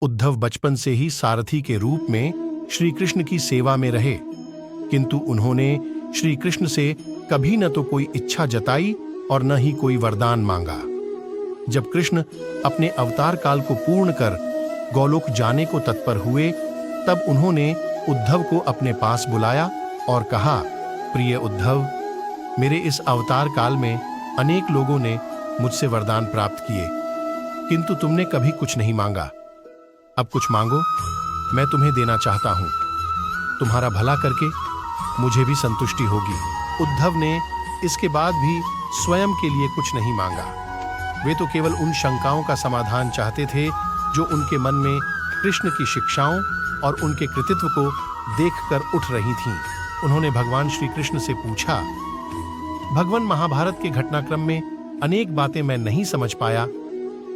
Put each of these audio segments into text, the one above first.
उद्धव बचपन से ही सारथी के रूप में श्री कृष्ण की सेवा में रहे, किंतु उन्होंने श्री कृष्ण से कभी न तो कोई इच्छा जताई और न ही कोई वरदान मांगा। जब कृष्ण अपने अवतार काल को पूर्ण कर गोलोक जाने को तत्पर हुए, तब उन्होंने उद्धव को अपने पास बुलाया और कहा, प्रिय उद्धव, मेरे इस अवतार काल में अनेक लोगों ने मुझसे वरदान प्राप्त किए, किंतु तुमने कभी कुछ नहीं मांगा। अब कुछ मांगो, मैं तुम्हें देना चाहता हूं। तुम्हारा भला करके मुझे भी संतुष्टि होगी। उद्धव ने इसके बाद भी स्वयं के लिए कुछ नहीं मांगा। वे तो केवल उन शंकाओं का समाधान चाहते थे जो उनके मन में कृष्ण की शिक्षाओं और उनके कृतित्व को देखकर उठ रही थीं। उन्होंने भगवान श्री कृष्ण से पूछा, भगवान, महाभारत के घटनाक्रम में अनेक बातें मैं नहीं समझ पाया।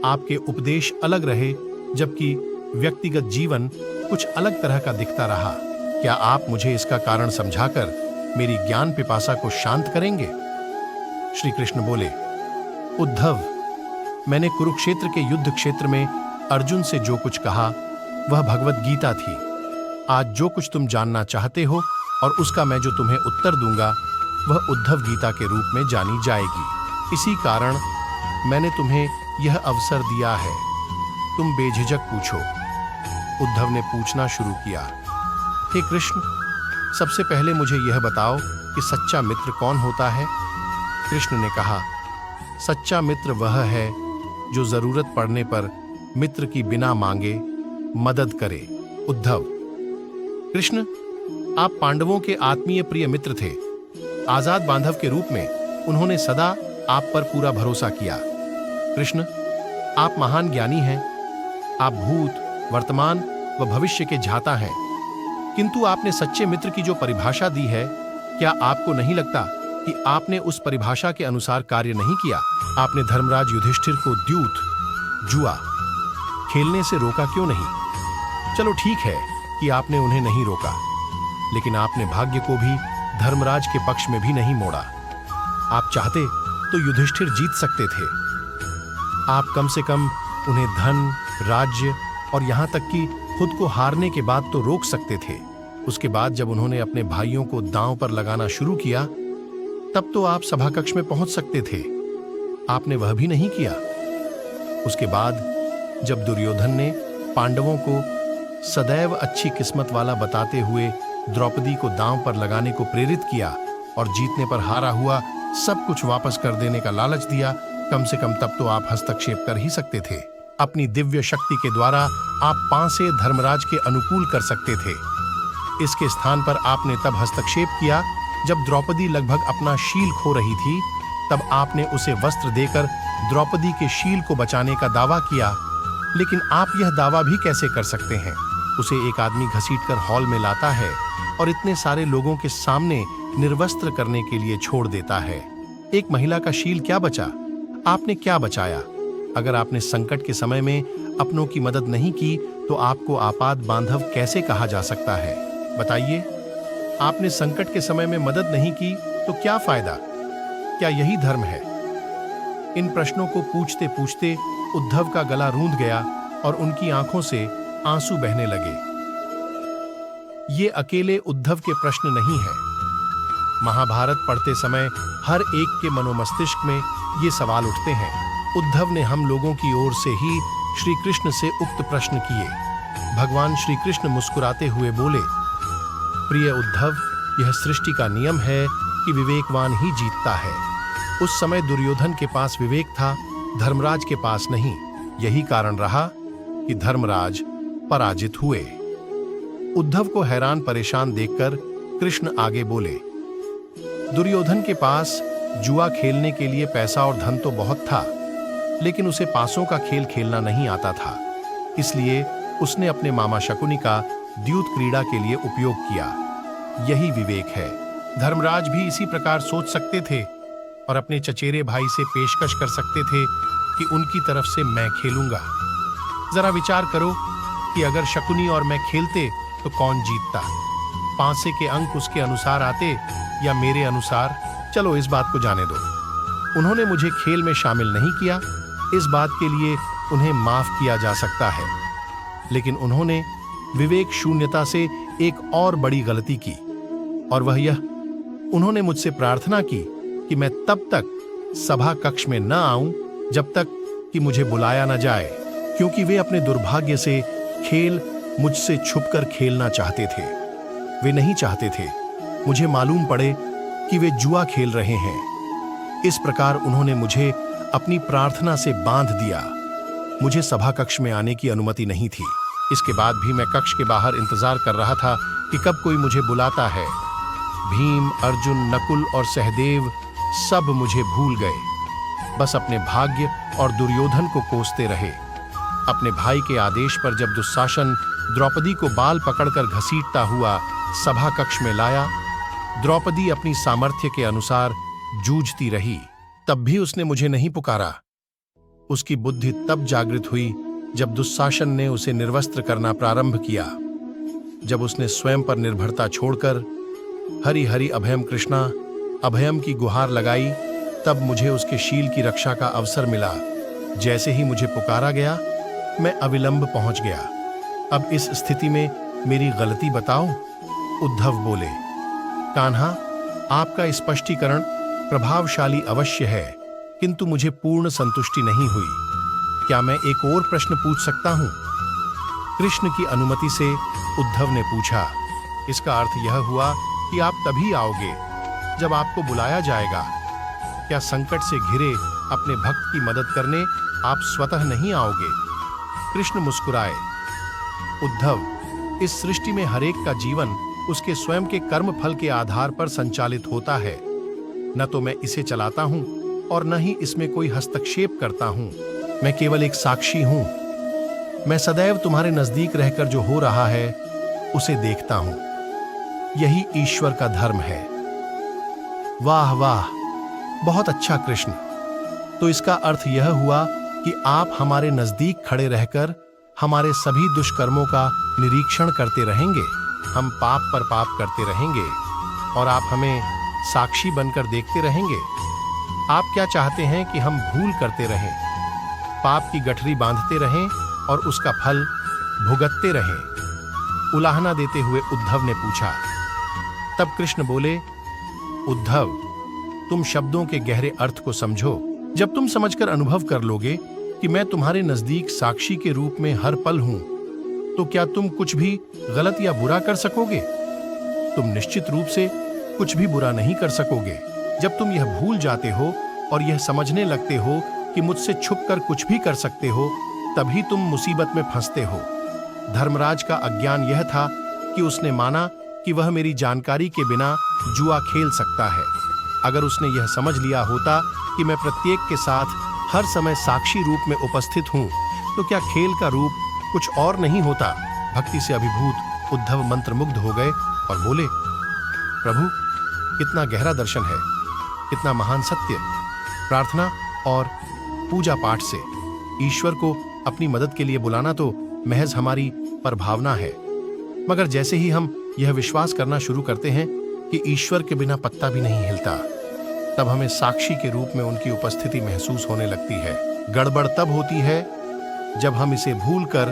आपके उपदेश अलग रहे, जबकि व्यक्तिगत जीवन कुछ अलग तरह का दिखता रहा। क्या आप मुझे इसका कारण समझाकर मेरी ज्ञान पिपासा को शांत करेंगे? श्री कृष्ण बोले, उद्धव, मैंने कुरुक्षेत्र के युद्ध क्षेत्र में अर्जुन से जो कुछ कहा वह भगवत गीता थी। आज जो कुछ तुम जानना चाहते हो और उसका मैं जो तुम्हें उत्तर दूंगा वह उद्धव गीता के रूप में जानी जाएगी। इसी कारण मैंने तुम्हें यह अवसर दिया है। तुम बेझिझक पूछो। उद्धव ने पूछना शुरू किया, हे कृष्ण, सबसे पहले मुझे यह बताओ कि सच्चा मित्र कौन होता है? कृष्ण ने कहा, सच्चा मित्र वह है जो जरूरत पड़ने पर मित्र की बिना मांगे मदद करे। उद्धव, कृष्ण, आप पांडवों के आत्मीय प्रिय मित्र थे। आजाद बांधव के रूप में उन्होंने सदा आप पर पूरा भरोसा किया। कृष्ण, आप महान ज्ञानी हैं। आप भूत, वर्तमान व भविष्य के ज्ञाता हैं, किंतु आपने सच्चे मित्र की जो परिभाषा दी है, क्या आपको नहीं लगता कि आपने उस परिभाषा के अनुसार कार्य नहीं किया? आपने धर्मराज युधिष्ठिर को द्यूत, जुआ खेलने से रोका क्यों नहीं? चलो ठीक है कि आपने उन्हें नहीं रोका, लेकिन आपने भाग्य को भी धर्मराज के पक्ष में भी नहीं मोड़ा। आप चाहते तो युधिष्ठिर जीत सकते थे। आप कम से कम उन्हें धन, राज्य और यहां तक कि खुद को हारने के बाद तो रोक सकते थे। उसके बाद जब उन्होंने अपने भाइयों को दांव पर लगाना शुरू किया, तब तो आप सभा कक्ष में पहुंच सकते थे। आपने वह भी नहीं किया। उसके बाद जब दुर्योधन ने पांडवों को सदैव अच्छी किस्मत वाला बताते हुए द्रौपदी को दांव पर लगाने को प्रेरित किया और जीतने पर हारा हुआ सब कुछ वापस कर देने का लालच दिया, कम से कम तब तो आप हस्तक्षेप कर ही सकते थे। अपनी दिव्य शक्ति के द्वारा आप पांसे धर्मराज के अनुकूल कर सकते थे। इसके स्थान पर आपने तब हस्तक्षेप किया जब द्रौपदी लगभग अपना शील खो रही थी। तब आपने उसे वस्त्र देकर द्रौपदी के शील को बचाने का दावा किया, लेकिन आप यह दावा भी कैसे कर सकते हैं? उसे एक आदमी घसीटकर हॉल में लाता है और इतने सारे लोगों के सामने निर्वस्त्र करने के लिए छोड़ देता है। एक महिला का शील क्या बचा? आपने क्या बचाया? अगर आपने संकट के समय में अपनों की मदद नहीं की, तो आपको आपात बांधव कैसे कहा जा सकता है? बताइए, आपने संकट के समय में मदद नहीं की तो क्या फायदा? क्या यही धर्म है? इन प्रश्नों को पूछते पूछते उद्धव का गला रूंध गया और उनकी आंखों से आंसू बहने लगे। ये अकेले उद्धव के प्रश्न नहीं है। महाभारत पढ़ते समय हर एक के मनोमस्तिष्क में ये सवाल उठते हैं। उद्धव ने हम लोगों की ओर से ही श्री कृष्ण से उक्त प्रश्न किए। भगवान श्री कृष्ण मुस्कुराते हुए बोले, प्रिय उद्धव, यह सृष्टि का नियम है कि विवेकवान ही जीतता है। उस समय दुर्योधन के पास विवेक था, धर्मराज के पास नहीं। यही कारण रहा कि धर्मराज पराजित हुए। उद्धव को हैरान परेशान देखकर कृष्ण आगे बोले, दुर्योधन के पास जुआ खेलने के लिए पैसा और धन तो बहुत था, लेकिन उसे पासों का खेल खेलना नहीं आता था। इसलिए उसने अपने मामा शकुनी का द्यूत क्रीड़ा के लिए उपयोग किया। यही विवेक है। धर्मराज भी इसी प्रकार सोच सकते थे और अपने चचेरे भाई से पेशकश कर सकते थे कि उनकी तरफ से मैं खेलूंगा। जरा विचार करो कि अगर शकुनी और मैं खेलते तो कौन जीतता? पांसे के अंक उसके अनुसार आते या मेरे अनुसार? चलो इस बात को जाने दो। उन्होंने मुझे खेल में शामिल नहीं किया, इस बात के लिए उन्हें माफ किया जा सकता है। लेकिन उन्होंने विवेक शून्यता से एक और बड़ी गलती की, और वह यह, उन्होंने मुझसे प्रार्थना की कि मैं तब तक सभा कक्ष में न आऊं जब तक कि मुझे बुलाया न जाए, क्योंकि वे अपने दुर्भाग्य से खेल मुझसे छुपकर खेलना चाहते थे। वे नहीं चाहते थे मुझे मालूम पड़े कि वे जुआ खेल रहे हैं। इस प्रकार उन्होंने मुझे अपनी प्रार्थना से बांध दिया। मुझे सभा कक्ष में आने की अनुमति नहीं थी। इसके बाद भी मैं कक्ष के बाहर इंतजार कर रहा था कि कब कोई मुझे बुलाता है। भीम, अर्जुन, नकुल और सहदेव सब मुझे भूल गए, बस अपने भाग्य और दुर्योधन को कोसते रहे। अपने भाई के आदेश पर जब दुशासन द्रौपदी को बाल पकड़कर घसीटता हुआ सभा कक्ष में लाया, द्रौपदी अपनी सामर्थ्य के अनुसार जूझती रही। तब भी उसने मुझे नहीं पुकारा। उसकी बुद्धि तब जागृत हुई जब दुशासन ने उसे निर्वस्त्र करना प्रारंभ किया। जब उसने स्वयं पर निर्भरता छोड़कर हरि हरि अभयम कृष्णा अभयम की गुहार लगाई, तब मुझे उसके शील की रक्षा का अवसर मिला। जैसे ही मुझे पुकारा गया, मैं अविलंब पहुंच गया। अब इस स्थिति में मेरी गलती बताओ। उद्धव बोले, कान्हा, आपका स्पष्टीकरण प्रभावशाली अवश्य है, किंतु मुझे पूर्ण संतुष्टि नहीं हुई। क्या मैं एक और प्रश्न पूछ सकता हूं? कृष्ण की अनुमति से उद्धव ने पूछा। इसका अर्थ यह हुआ कि आप तभी आओगे जब आपको बुलाया जाएगा। क्या संकट से घिरे अपने भक्त की मदद करने आप स्वतः नहीं आओगे? कृष्ण मुस्कुराए। उद्धव, इस सृष्टि में हरेक का जीवन उसके स्वयं के कर्म फल के आधार पर संचालित होता है। न तो मैं इसे चलाता हूं और न ही इसमें कोई हस्तक्षेप करता हूं। मैं केवल एक साक्षी हूं। मैं सदैव तुम्हारे नजदीक रहकर जो हो रहा है उसे देखता हूं। यही ईश्वर का धर्म है। वाह वाह, बहुत अच्छा कृष्ण। तो इसका अर्थ यह हुआ कि आप हमारे नजदीक खड़े रहकर हमारे सभी दुष्कर्मों का निरीक्षण करते रहेंगे। हम पाप पर पाप करते रहेंगे और आप हमें साक्षी बनकर देखते रहेंगे। आप क्या चाहते हैं कि हम भूल करते रहें, पाप की गठरी बांधते रहें और उसका फल भुगतते रहें? उलाहना देते हुए उद्धव ने पूछा। तब कृष्ण बोले, उद्धव, तुम शब्दों के गहरे अर्थ को समझो। जब तुम समझकर अनुभव कर लोगे कि मैं तुम्हारे नजदीक साक्षी के रूप में हर पल हूं, तो क्या तुम कुछ भी गलत या बुरा कर सकोगे? तुम निश्चित रूप से कुछ भी बुरा नहीं कर सकोगे। जब तुम यह भूल जाते हो और यह समझने लगते हो कि मुझसे छुपकर कुछ भी कर सकते हो, तभी तुम मुसीबत में फंसते हो। धर्मराज का अज्ञान यह था कि उसने माना कि वह मेरी जानकारी के बिना जुआ खेल सकता है। अगर उसने यह समझ लिया होता कि मैं प्रत्येक के साथ हर समय साक्षी रूप में उपस्थित हूं, तो क्या खेल का रूप कुछ और नहीं होता? भक्ति से अभिभूत उद्धव मंत्रमुग्ध हो गए और बोले, प्रभु, कितना गहरा दर्शन है, कितना महान सत्य। प्रार्थना और पूजा पाठ से ईश्वर को अपनी मदद के लिए बुलाना तो महज हमारी परभावना है, मगर जैसे ही हम यह विश्वास करना शुरू करते हैं कि ईश्वर के बिना पत्ता भी नहीं हिलता, तब हमें साक्षी के रूप में उनकी उपस्थिति महसूस होने लगती है। गड़बड़ तब होती है जब हम इसे भूलकर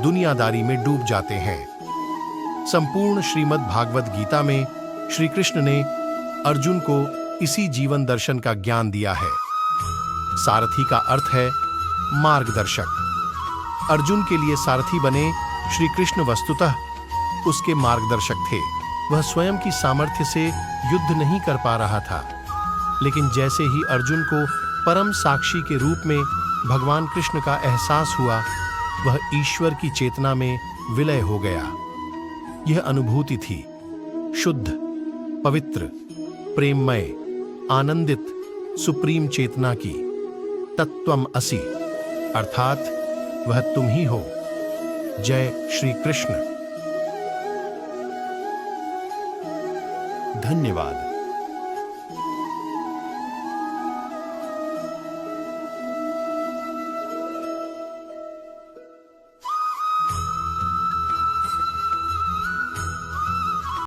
दुनियादारी में डूब जाते हैं। संपूर्ण श्रीमद् भागवत गीता में श्री कृष्ण ने अर्जुन को इसी जीवन दर्शन का ज्ञान दिया है। सारथी का अर्थ है मार्गदर्शक। अर्जुन के लिए सारथी बने श्री कृष्ण वस्तुतः उसके मार्गदर्शक थे। वह स्वयं की सामर्थ्य से युद्ध नहीं कर पा रहा था, लेकिन जैसे ही अर्जुन को परम साक्षी के रूप में भगवान कृष्ण का एहसास हुआ, वह ईश्वर की चेतना में विलय हो गया। यह अनुभूति थी शुद्ध, पवित्र, प्रेममय, आनंदित, सुप्रीम चेतना की। तत्त्वम असि, अर्थात वह तुम ही हो। जय श्री कृष्ण। धन्यवाद।